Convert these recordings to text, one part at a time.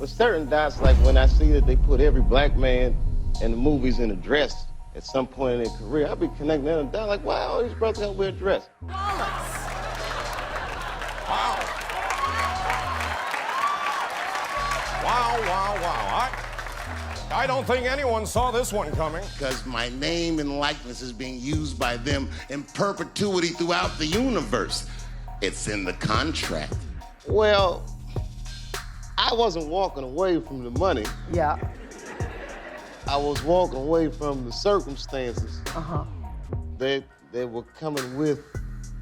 But certain dots, like when I see that they put every black man in the movies in a dress at some point in their career, I'll be connecting them down like, wow, all these brothers gotta wear a dress. Wallace. Wow. Wow. I don't think anyone saw this one coming. Because my name and likeness is being used by them in perpetuity throughout the universe. It's in the contract. Well, I wasn't walking away from the money. Yeah. I was walking away from the circumstances. Uh-huh. They were coming with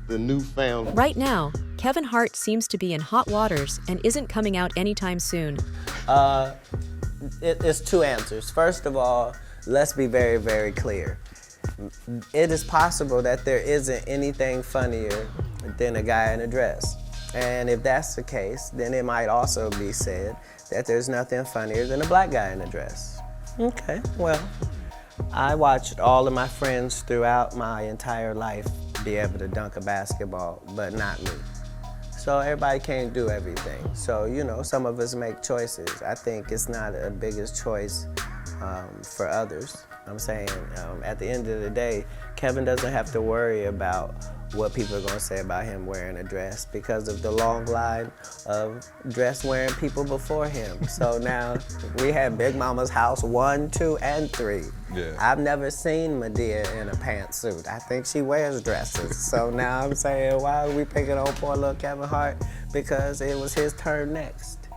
the newfound. Right now, Kevin Hart seems to be in hot waters and isn't coming out anytime soon. It's two answers. First of all, let's be very, very clear. It is possible that there isn't anything funnier than a guy in a dress. And if that's the case, then it might also be said that there's nothing funnier than a black guy in a dress. Okay, well, I watched all of my friends throughout my entire life be able to dunk a basketball, but not me. So everybody can't do everything. So, you know, some of us make choices. I think it's not a biggest choice for others. I'm saying at the end of the day, Kevin doesn't have to worry about what people are gonna say about him wearing a dress because of the long line of dress-wearing people before him. So now we had Big Mama's house 1, 2, and 3. Yeah. I've never seen Medea in a pantsuit. I think she wears dresses. So now I'm saying, why are we picking on poor little Kevin Hart? Because it was his turn next.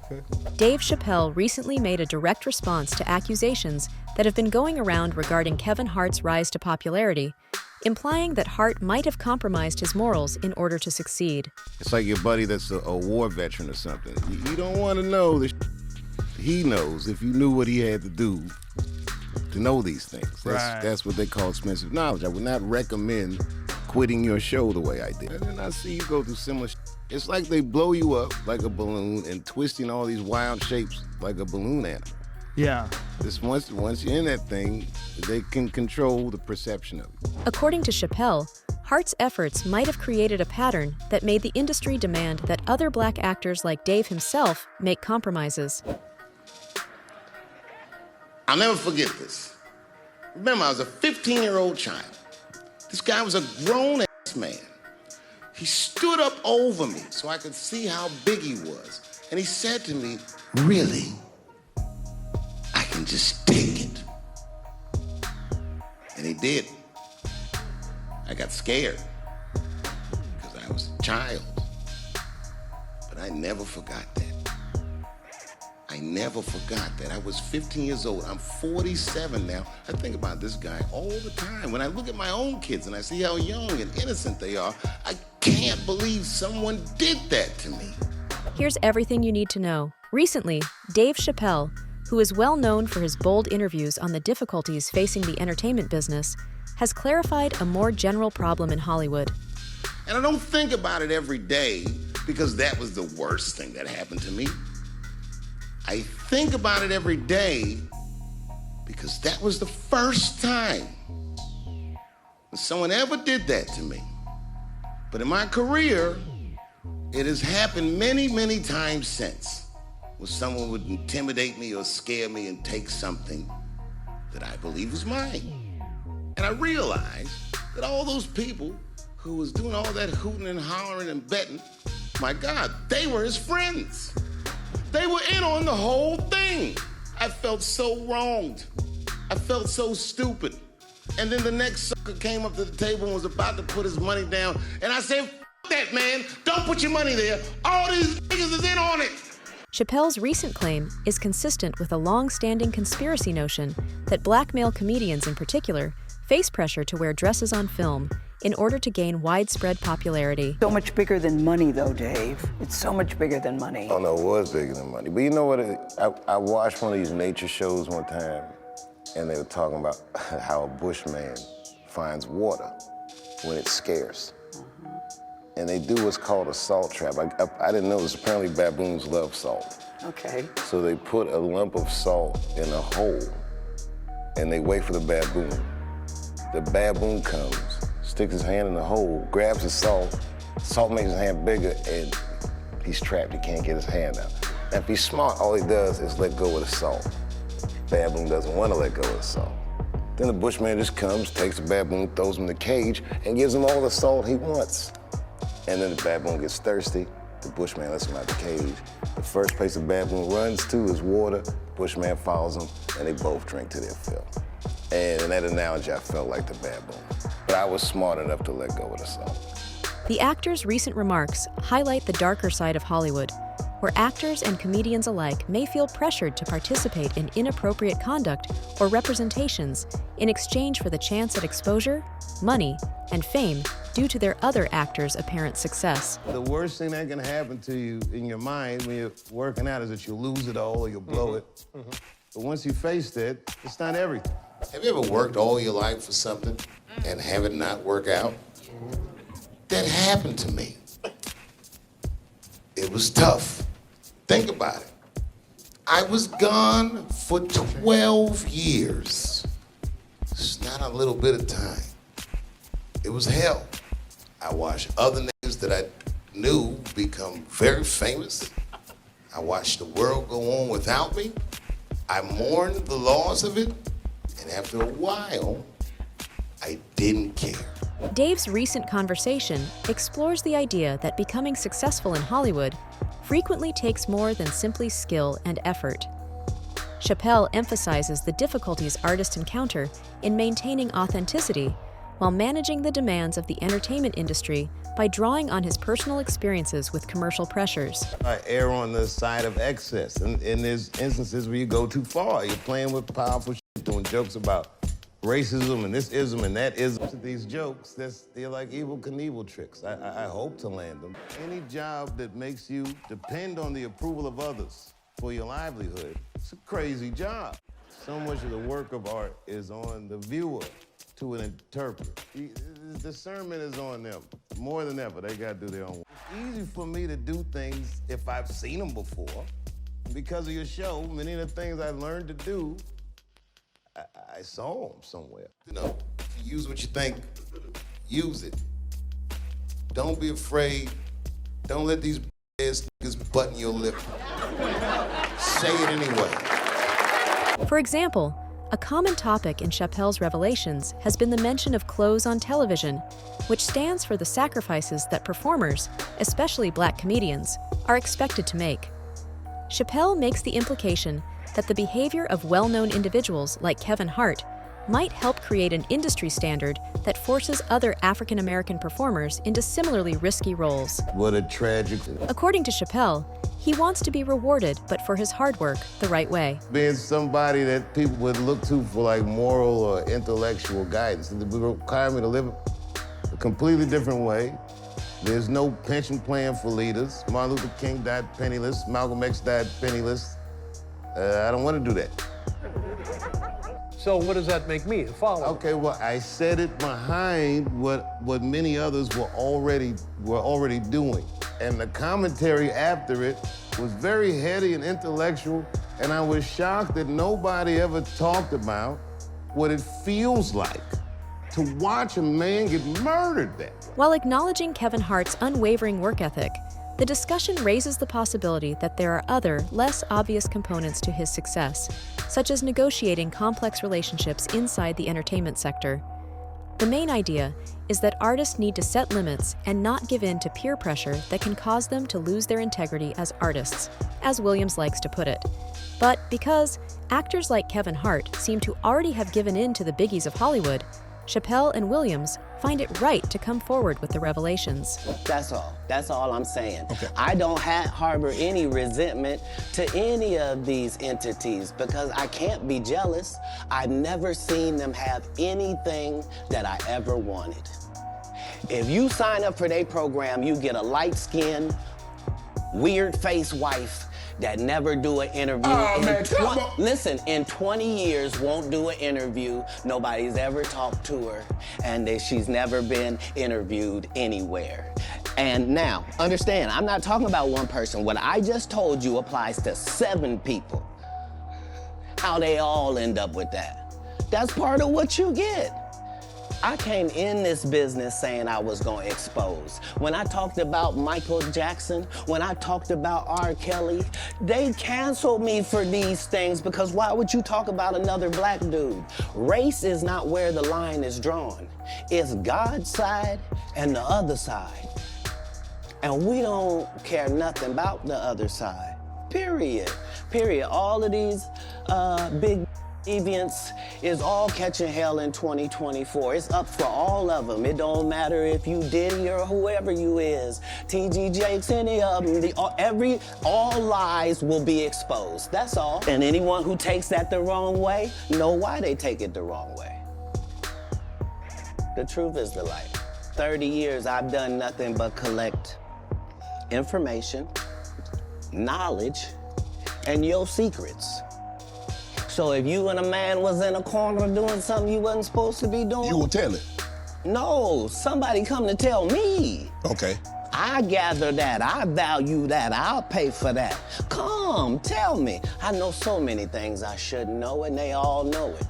Okay. Dave Chappelle recently made a direct response to accusations that have been going around regarding Kevin Hart's rise to popularity, implying that Hart might have compromised his morals in order to succeed. It's like your buddy that's a war veteran or something. You don't want to know the he knows if you knew what he had to do to know these things. That's what they call expensive knowledge. I would not recommend quitting your show the way I did. And then I see you go through similar It's like they blow you up like a balloon and twisting all these wild shapes like a balloon animal. Yeah. This once you're in that thing, they can control the perception of it. According to Chappelle, Hart's efforts might have created a pattern that made the industry demand that other black actors like Dave himself make compromises. I'll never forget this. Remember, I was a 15-year-old child. This guy was a grown-ass man. He stood up over me so I could see how big he was. And he said to me, "Really? I can just take it." And he did. I got scared because I was a child. But I never forgot that. I never forgot that. I was 15 years old. I'm 47 now. I think about this guy all the time. When I look at my own kids and I see how young and innocent they are, I can't believe someone did that to me. Here's everything you need to know. Recently, Dave Chappelle, who is well known for his bold interviews on the difficulties facing the entertainment business, has clarified a more general problem in Hollywood. And I don't think about it every day because that was the worst thing that happened to me. I think about it every day because that was the first time that someone ever did that to me. But in my career, it has happened many, many times since, where someone would intimidate me or scare me and take something that I believe was mine. And I realized that all those people who was doing all that hooting and hollering and betting, my God, they were his friends. They were in on the whole thing. I felt so wronged. I felt so stupid. And then the next sucker came up to the table and was about to put his money down. And I said, "F that, man. Don't put your money there. All these niggas is in on it." Chappelle's recent claim is consistent with a long-standing conspiracy notion that black male comedians in particular face pressure to wear dresses on film in order to gain widespread popularity. So much bigger than money, though, Dave. It's so much bigger than money. Oh no, it was bigger than money. But you know what? I watched one of these nature shows one time, and they were talking about how a bushman finds water when it's scarce. And they do what's called a salt trap. I didn't know this. Apparently baboons love salt. Okay. So they put a lump of salt in a hole, and they wait for the baboon. The baboon comes, sticks his hand in the hole, grabs the salt makes his hand bigger, and he's trapped. He can't get his hand out. if he's smart, all he does is let go of the salt. Baboon doesn't want to let go of the salt. Then the bushman just comes, takes the baboon, throws him in the cage, and gives him all the salt he wants. And then the baboon gets thirsty. The bushman lets him out the cage. The first place the baboon runs to is water. The bushman follows him, and they both drink to their fill. And in that analogy, I felt like the baboon. But I was smart enough to let go of the salt. The actor's recent remarks highlight the darker side of Hollywood, where actors and comedians alike may feel pressured to participate in inappropriate conduct or representations in exchange for the chance at exposure, money, and fame due to their other actors' apparent success. The worst thing that can happen to you in your mind when you're working out is that you'll lose it all or you'll blow it. But once you face that, it's not everything. Have you ever worked all your life for something and have it not work out? That happened to me. It was tough. Think about it. I was gone for 12 years. It's not a little bit of time. It was hell. I watched other niggas that I knew become very famous. I watched the world go on without me. I mourned the loss of it, and after a while, I didn't care. Dave's recent conversation explores the idea that becoming successful in Hollywood frequently takes more than simply skill and effort. Chappelle emphasizes the difficulties artists encounter in maintaining authenticity while managing the demands of the entertainment industry by drawing on his personal experiences with commercial pressures. I err on the side of excess, and there's instances where you go too far. You're playing with powerful shit, doing jokes about racism and this ism and that ism. These jokes, they're like Evel Knievel tricks. I hope to land them. Any job that makes you depend on the approval of others for your livelihood, it's a crazy job. So much of the work of art is on the viewer to an interpreter. The discernment is on them. More than ever, they gotta do their own work. It's easy for me to do things if I've seen them before. Because of your show, many of the things I learned to do, I saw them somewhere. You know, if you use what you think, use it. Don't be afraid. Don't let these ass niggas button your lip. Say it anyway. For example, a common topic in Chappelle's revelations has been the mention of clothes on television, which stands for the sacrifices that performers, especially black comedians, are expected to make. Chappelle makes the implication that the behavior of well-known individuals like Kevin Hart might help create an industry standard that forces other African-American performers into similarly risky roles. What a tragic... According to Chappelle, he wants to be rewarded, but for his hard work, the right way. Being somebody that people would look to for like moral or intellectual guidance, it would require me to live a completely different way. There's no pension plan for leaders. Martin Luther King died penniless. Malcolm X died penniless. I don't want to do that. So what does that make me, the follower? Okay, well, I said it behind what many others were already doing. And the commentary after it was very heady and intellectual, and I was shocked that nobody ever talked about what it feels like to watch a man get murdered that way. While acknowledging Kevin Hart's unwavering work ethic, the discussion raises the possibility that there are other, less obvious components to his success, such as negotiating complex relationships inside the entertainment sector. The main idea is that artists need to set limits and not give in to peer pressure that can cause them to lose their integrity as artists, as Williams likes to put it. But because actors like Kevin Hart seem to already have given in to the biggies of Hollywood, Chappelle and Williams find it right to come forward with the revelations. That's all. That's all I'm saying. Okay. I don't harbor any resentment to any of these entities because I can't be jealous. I've never seen them have anything that I ever wanted. If you sign up for their program, you get a light-skinned, weird-faced wife that never do an interview. Listen, in 20 years won't do an interview. Nobody's ever talked to her, and she's never been interviewed anywhere. And now, understand, I'm not talking about one person. What I just told you applies to 7 people. How they all end up with that. That's part of what you get. I came in this business saying I was gonna expose. When I talked about Michael Jackson, when I talked about R. Kelly, they canceled me for these things because why would you talk about another black dude? Race is not where the line is drawn. It's God's side and the other side. And we don't care nothing about the other side, period. Period. All of these big deviants is all catching hell in 2024. It's up for all of them. It don't matter if you Diddy or whoever you is, TG Jakes, any of them. All lies will be exposed. That's all. And anyone who takes that the wrong way, know why they take it the wrong way. The truth is the light. 30 years I've done nothing but collect information, knowledge, and your secrets. So if you and a man was in a corner doing something you wasn't supposed to be doing... You will tell it? No, somebody come to tell me. Okay. I gather that, I value that, I'll pay for that. Come, tell me. I know so many things I shouldn't know, and they all know it.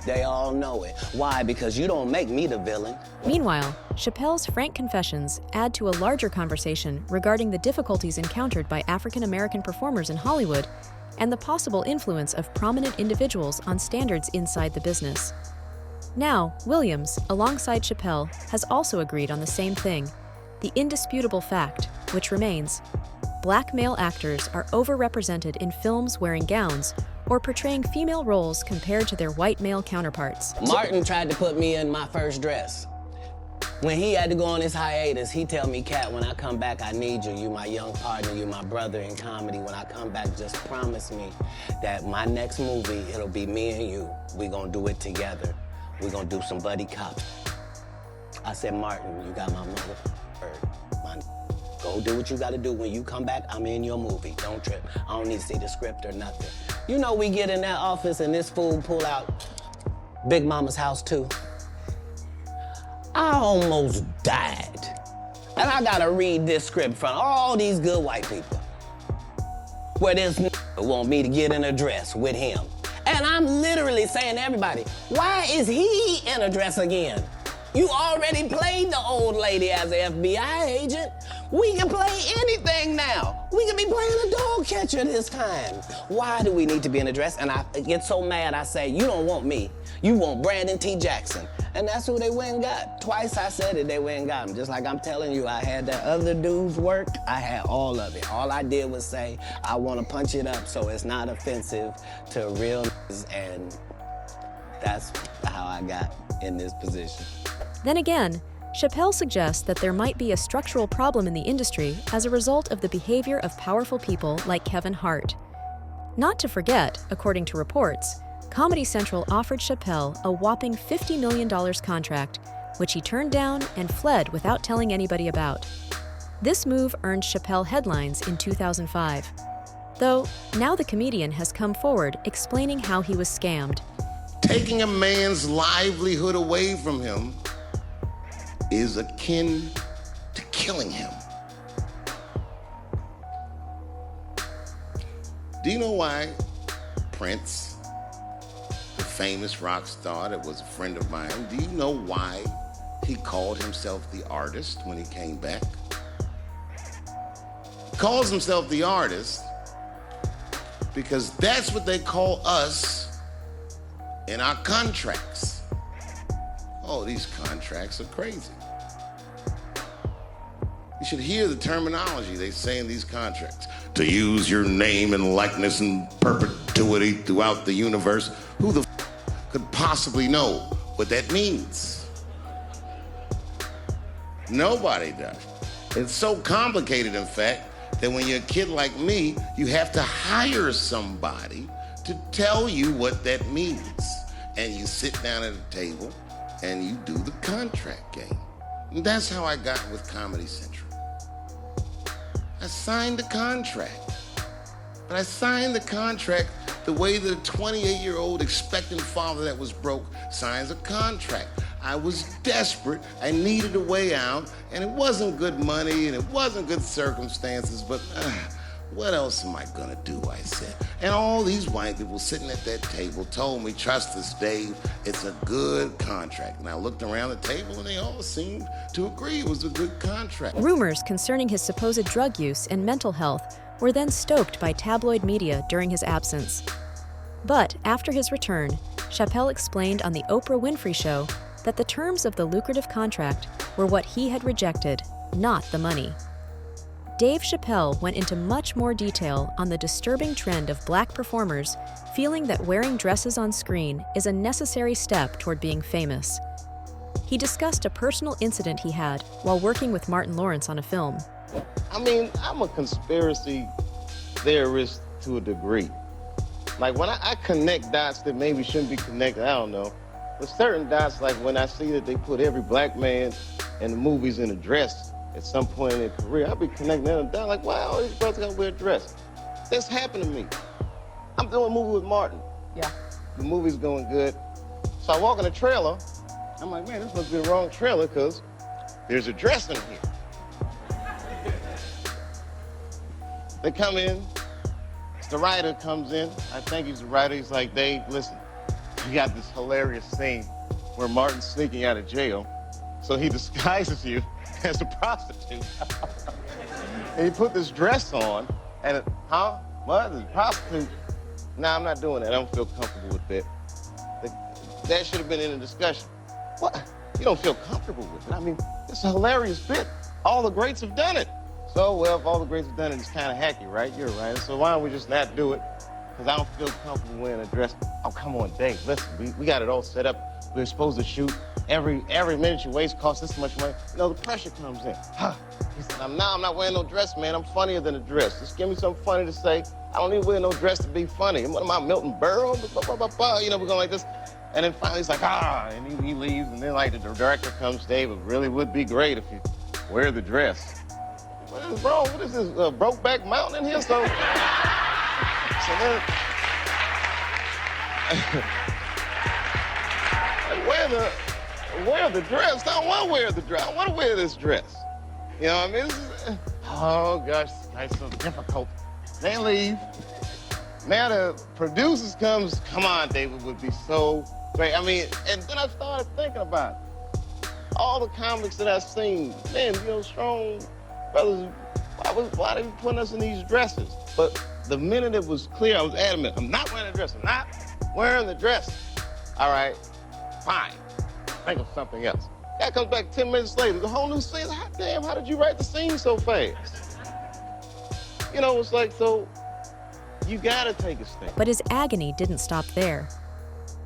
They all know it. Why? Because you don't make me the villain. Meanwhile, Chappelle's frank confessions add to a larger conversation regarding the difficulties encountered by African-American performers in Hollywood and the possible influence of prominent individuals on standards inside the business. Now, Williams, alongside Chappelle, has also agreed on the same thing, the indisputable fact, which remains: black male actors are overrepresented in films wearing gowns or portraying female roles compared to their white male counterparts. Martin tried to put me in my first dress. When he had to go on his hiatus, he tell me, Cat, when I come back, I need you. You my young partner, you my brother in comedy. When I come back, just promise me that my next movie, it'll be me and you. We gonna do it together. We gonna do some buddy cop. I said, Martin, you got my mother word. Go do what you gotta do. When you come back, I'm in your movie. Don't trip. I don't need to see the script or nothing. You know, we get in that office and this fool pull out Big Mama's House 2. I almost died. And I gotta read this script in front of all these good white people. Where this want me to get in a dress with him. And I'm literally saying to everybody, why is he in a dress again? You already played the old lady as an FBI agent. We can play anything now. We can be playing a dog catcher this time. Why do we need to be in a dress? And I get so mad, I say, you don't want me. You want Brandon T. Jackson. And that's who they went and got. Twice I said it, they went and got him. Just like I'm telling you, I had that other dude's work, I had all of it. All I did was say, I want to punch it up so it's not offensive to real niggas, and that's how I got in this position. Then again, Chappelle suggests that there might be a structural problem in the industry as a result of the behavior of powerful people like Kevin Hart. Not to forget, according to reports, Comedy Central offered Chappelle a whopping $50 million contract, which he turned down and fled without telling anybody about. This move earned Chappelle headlines in 2005. Though, now the comedian has come forward explaining how he was scammed. Taking a man's livelihood away from him is akin to killing him. Do you know why Prince, the famous rock star that was a friend of mine, do you know why he called himself the artist when he came back? He calls himself the artist because that's what they call us in our contracts. Oh, these contracts are crazy. You should hear the terminology they say in these contracts. To use your name and likeness in perpetuity throughout the universe. Who the could possibly know what that means? Nobody does. It's so complicated, in fact, that when you're a kid like me, you have to hire somebody to tell you what that means. And you sit down at a table and you do the contract game. And that's how I got with Comedy Central. I signed the contract. But I signed the contract the way that a 28-year-old expectant father that was broke signs a contract. I was desperate, I needed a way out, and it wasn't good money and it wasn't good circumstances, but what else am I gonna do, I said. And all these white people sitting at that table told me, trust us, Dave, it's a good contract. And I looked around the table and they all seemed to agree it was a good contract. Rumors concerning his supposed drug use and mental health were then stoked by tabloid media during his absence. But after his return, Chappelle explained on the Oprah Winfrey Show that the terms of the lucrative contract were what he had rejected, not the money. Dave Chappelle went into much more detail on the disturbing trend of Black performers feeling that wearing dresses on screen is a necessary step toward being famous. He discussed a personal incident he had while working with Martin Lawrence on a film. I mean, I'm a conspiracy theorist to a degree. Like when I connect dots that maybe shouldn't be connected, I don't know. But certain dots, like when I see that they put every black man in the movies in a dress at some point in their career, I'll be connecting them down like, wow, all these brothers gotta wear a dress. That's happened to me. I'm doing a movie with Martin. Yeah. The movie's going good. So I walk in the trailer, I'm like, man, this must be the wrong trailer because there's a dress in here. They come in, the writer comes in, I think he's the writer, he's like, Dave, listen, you got this hilarious scene where Martin's sneaking out of jail, so he disguises you as a prostitute. And he put this dress on, and what, a prostitute? Nah, I'm not doing that, I don't feel comfortable with that. That should have been in the discussion. What? You don't feel comfortable with it? I mean, it's a hilarious bit. All the greats have done it. So, well, if all the greats have done it, it's kind of hacky, right? You're right. So why don't we just not do it? Because I don't feel comfortable wearing a dress. Oh, come on, Dave, listen, we got it all set up. We're supposed to shoot. Every minute you waste costs this much money. You know, the pressure comes in. He said, I'm not wearing no dress, man. I'm funnier than a dress. Just give me something funny to say. I don't need to wear no dress to be funny. What am I, Milton Berle? You know, we're going like this. And then finally he's like, and he leaves. And then like the director comes, Dave, it really would be great if you wear the dress. What is wrong? What is this, Brokeback Mountain in here? So then, wear the dress. I don't want to wear the dress. I want to wear this dress. You know what I mean? Oh gosh, this guy's so difficult. They leave. Now the producers comes, come on, David, would be so great. I mean, and then I started thinking about it. All the comics that I've seen, man, you know, strong brothers, why they putting us in these dresses? But the minute it was clear, I was adamant, I'm not wearing a dress, I'm not wearing the dress. All right, fine, think of something else. Guy comes back 10 minutes later, the whole new scene, damn, how did you write the scene so fast? You know, it's like, so you gotta take a stand. But his agony didn't stop there.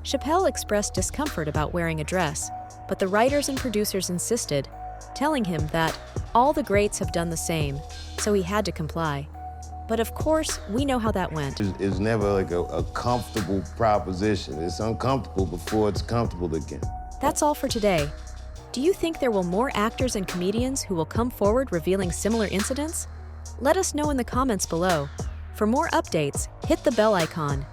Chappelle expressed discomfort about wearing a dress, but the writers and producers insisted, telling him that all the greats have done the same, so he had to comply. But of course, we know how that went. It's never like a comfortable proposition. It's uncomfortable before it's comfortable again. That's all for today. Do you think there will more actors and comedians who will come forward revealing similar incidents? Let us know in the comments below. For more updates, hit the bell icon